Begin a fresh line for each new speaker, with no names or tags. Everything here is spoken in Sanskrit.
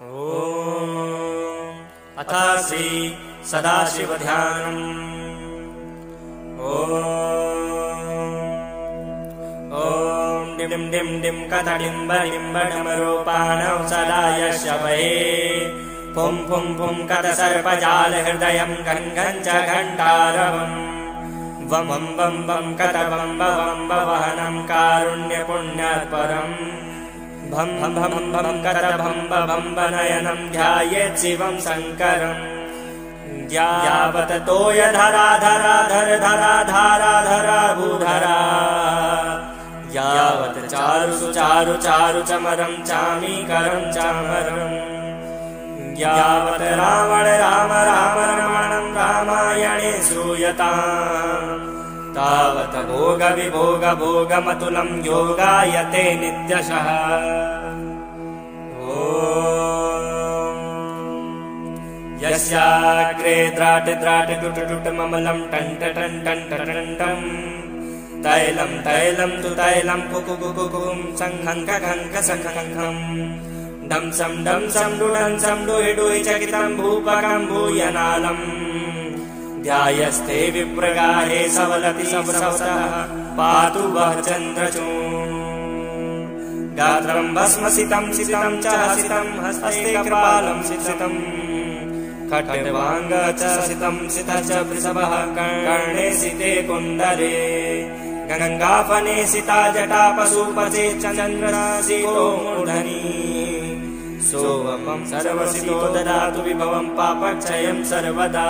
ॐ अथ श्री सदाशिवध्यानम्। ॐ डिं डिं डिं कथडिम्ब डिम्ब डमरूपाणौ सदा यशवये पुं पुं पुं कथ सर्पजालहृदयं घं घं च घण्टारवम् वं वं वं वं कथ वं वं वहनं कारुण्यपुण्यात्परम् भं भं भं भं कथ भं भं नयनं ध्यायेत् शिवं शङ्करम् यावत् तोयधरा धरा धर धरा धारा धरा भूधरा यावत् चारु सुचारु चारु चमरं चामीकरं चामरम् यावत् रावण राम राम रमणं रामायणे श्रूयताम् तावत् भोग विभोग भोगमतुलं योगायते नित्यशः। यस्याग्रे द्राट द्राट टुट टुट ममलं टंट टं टं टं टं तैलं तैलं तु तैलं कुकु कुकु कुं संघं खं खं डं सं डुडं सं डुहि डुहि चकितं भूपकं भूयनालम् ध्यायस्ते विप्रगाहे सवलति सवसः पातु वः चन्द्रचूड गात्रं भस्मसितं सितं च हसितं हस्ते कपालं सितं खट्वाङ्ग च सितं सितः च वृषभः कर्णे सिते कुण्डले गङ्गाफने सिता जटा पशुपते चन्द्रराशिको मूर्धनि सोमं सर्वसितो ददातु विभवं पापक्षयं सर्वदा।